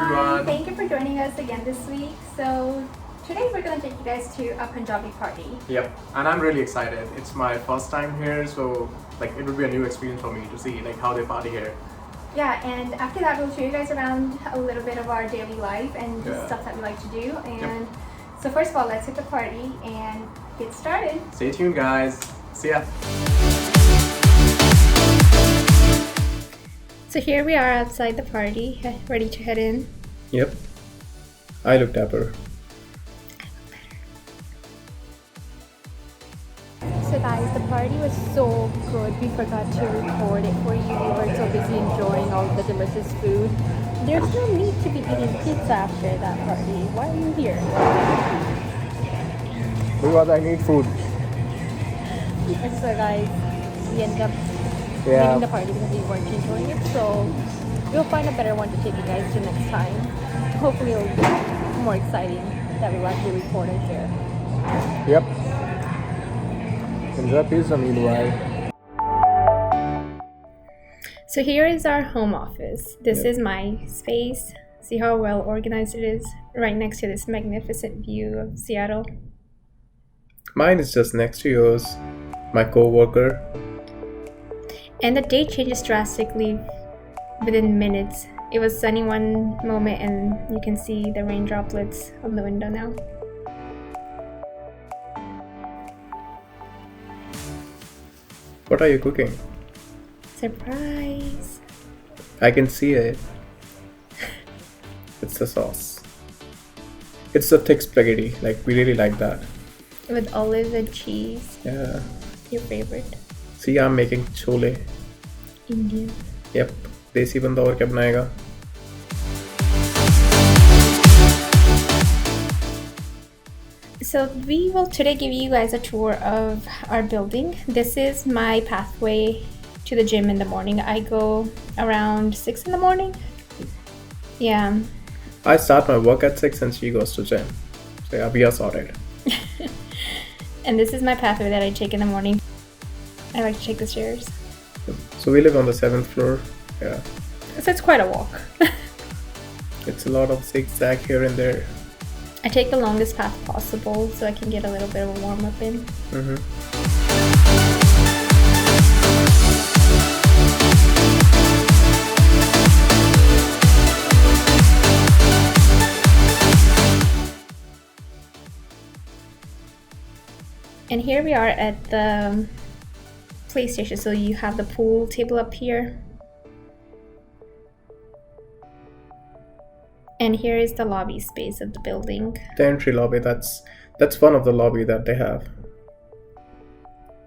everyone. Thank you for joining us again this week. So today we're going to take you guys to a Punjabi party. Yep, and I'm really excited. It's my first time here, so like it would be a new experience for me to see like how they party here. Yeah, and after that we'll show you guys around a little bit of our daily life and stuff that we like to do. And so first of all, let's hit the party and get started. Stay tuned, guys. See ya. So here we are outside the party, ready to head in. Yep. I look dapper. So guys, the party was so good. We forgot to record it for you. We were so busy enjoying all the delicious food. There's no need to be eating pizza after that party. Why are you here? Because I need food. So guys, we ended up leaving the party because we weren't enjoying it. So we'll find a better one to take you guys to next time. Hopefully it'll be more exciting that we'll actually record and share. Yep. Enjoy pizza meanwhile. So here is our home office. This is my space. See how well organized it is? Right next to this magnificent view of Seattle. Mine is just next to yours. My co-worker. And the day changes drastically within minutes. It was sunny one moment and you can see the rain droplets on the window now. What are you cooking? Surprise! I can see it. It's the sauce. It's the thick spaghetti. Like, we really like that. With olives and cheese. Yeah. Your favorite. See, I'm making chole. Indian. Yep. Desi banda aur kya banayega? So we will today give you guys a tour of our building. This is my pathway to the gym in the morning. I go around 6 in the morning. Yeah. I start my work at 6 and she goes to gym. So yeah, we are sorted. And this is my pathway that I take in the morning. I like to take the stairs. So we live on the 7th floor. Yeah. So it's quite a walk. It's a lot of zigzag here and there. I take the longest path possible so I can get a little bit of a warm up in. And here we are at the PlayStation. So you have the pool table up here. And here is the lobby space of the building. The entry lobby, that's one of the lobby that they have.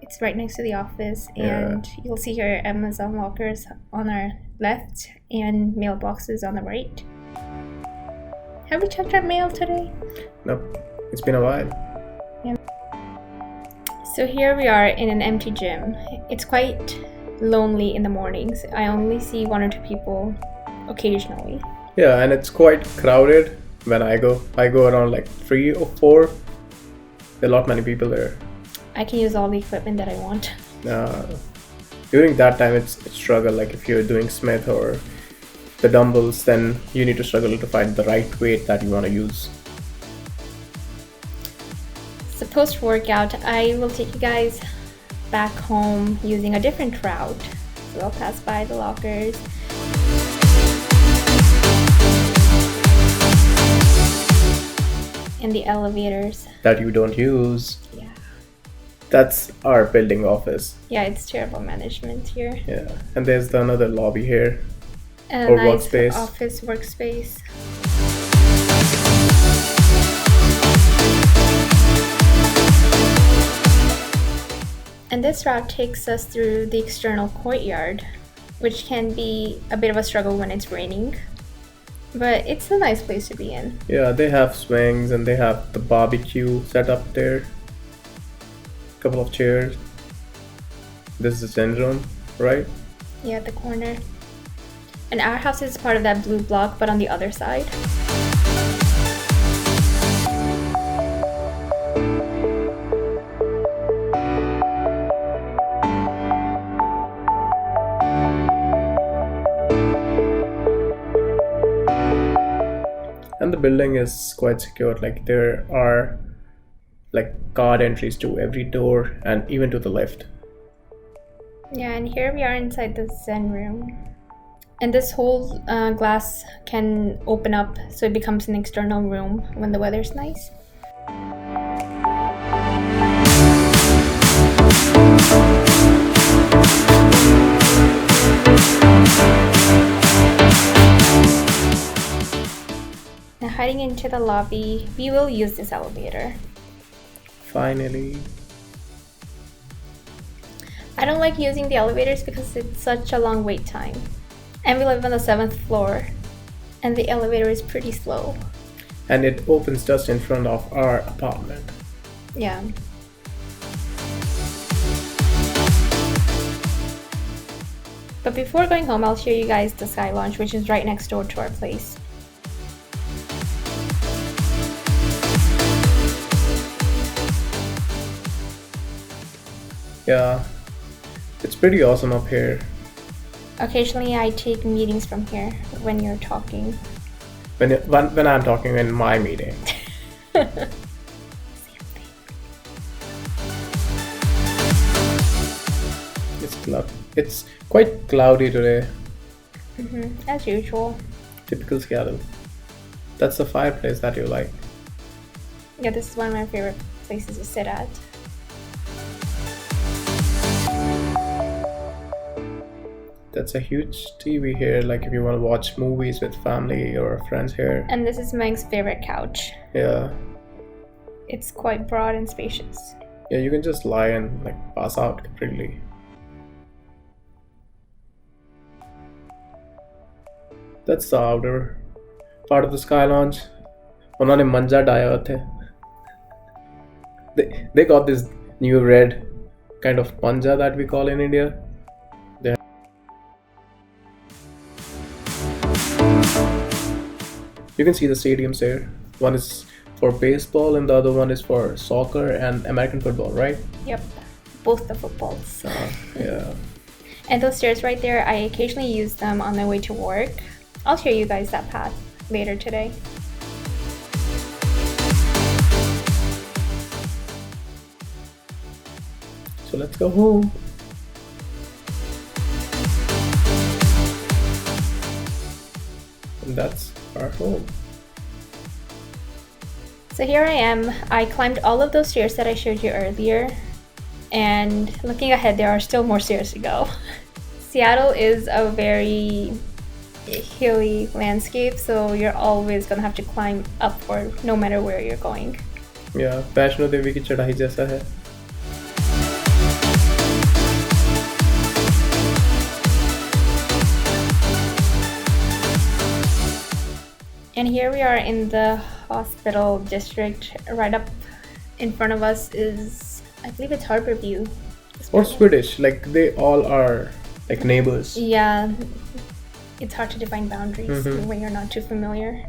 It's right next to the office, and you'll see here Amazon lockers on our left and mailboxes on the right. Have we checked our mail today? Nope, it's been a while. Yeah. So here we are in an empty gym. It's quite lonely in the mornings. I only see 1 or 2 people occasionally. Yeah, and it's quite crowded when I go. I go around like 3 or 4. There are not many people there. I can use all the equipment that I want. During that time, it's a struggle. Like if you're doing Smith or the dumbbells, then you need to struggle to find the right weight that you want to use. So post-workout, I will take you guys back home using a different route. So I'll pass by the lockers. And the elevators that you don't use. Yeah. That's our building office. Yeah, it's terrible management here. Yeah, and there's another lobby here. And or a nice workspace. Office workspace. And this route takes us through the external courtyard, which can be a bit of a struggle when it's raining. But it's a nice place to be in. Yeah, they have swings and they have the barbecue set up there. Couple of chairs. This is the gym room, right? Yeah, at the corner. And our house is part of that blue block, but on the other side. And the building is quite secure. Like there are like card entries to every door and even to the lift. Yeah, and here we are inside the Zen room. And this whole glass can open up so it becomes an external room when the weather's nice. Now heading into the lobby, we will use this elevator. Finally. I don't like using the elevators because it's such a long wait time. And we live on the 7th floor, and the elevator is pretty slow. And it opens just in front of our apartment. Yeah. But before going home, I'll show you guys the Sky Lounge, which is right next door to our place. Yeah, it's pretty awesome up here. Occasionally, I take meetings from here when you're talking. When I'm talking in my meeting. It's quite cloudy today. As usual. Typical Seattle. That's the fireplace that you like. Yeah, this is one of my favorite places to sit at. That's a huge TV here, like if you want to watch movies with family or friends here. And this is Meng's favorite couch. Yeah. It's quite broad and spacious. Yeah, you can just lie and like pass out completely. That's the outer part of the Sky Lounge. उन्होंने मंजा dia हुआ थे. They got this new red kind of panja that we call in India. You can see the stadiums there. One is for baseball and the other one is for soccer and American football, right? Yep, both the footballs. Yeah. And those stairs right there, I occasionally use them on my way to work. I'll show you guys that path later today. So let's go home. And that's our home. So here I am. I climbed all of those stairs that I showed you earlier. And looking ahead, there are still more stairs to go. Seattle is a very hilly landscape, so you're always gonna have to climb upward no matter where you're going. Yeah, Vaishno Devi की चढ़ाई जैसा है. And here we are in the hospital district. Right up in front of us is, I believe it's Harborview. Or Swedish, like they all are like neighbors. Yeah, it's hard to define boundaries when you're not too familiar.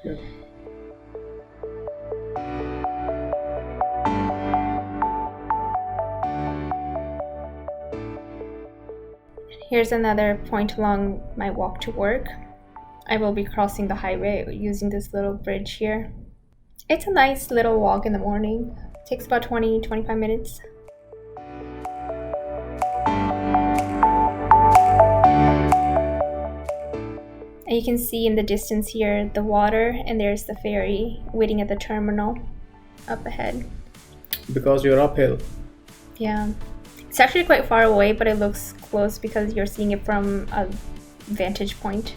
Yeah. Here's another point along my walk to work. I will be crossing the highway using this little bridge here. It's a nice little walk in the morning. It takes about 20-25 minutes. And you can see in the distance here the water, and there's the ferry waiting at the terminal up ahead. Because you're uphill. Yeah. It's actually quite far away, but it looks close because you're seeing it from a vantage point.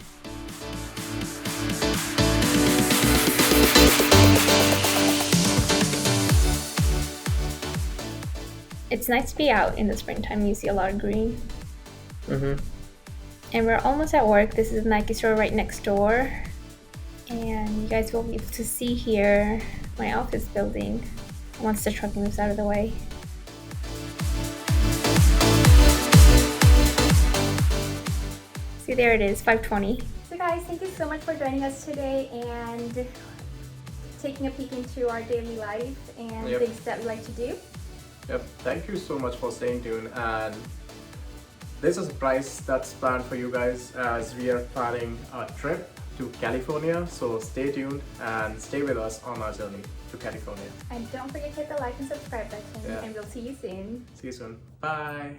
It's nice to be out in the springtime. You see a lot of green. And we're almost at work. This is a Nike store right next door. And you guys will be able to see here my office building once the truck moves out of the way. See, there it is, 5:20. So guys, thank you so much for joining us today and taking a peek into our daily life and things that we like to do. Yep, thank you so much for staying tuned, and there's a surprise that's planned for you guys as we are planning a trip to California. So stay tuned and stay with us on our journey to California. And don't forget to hit the like and subscribe button, and we'll see you soon. See you soon. Bye.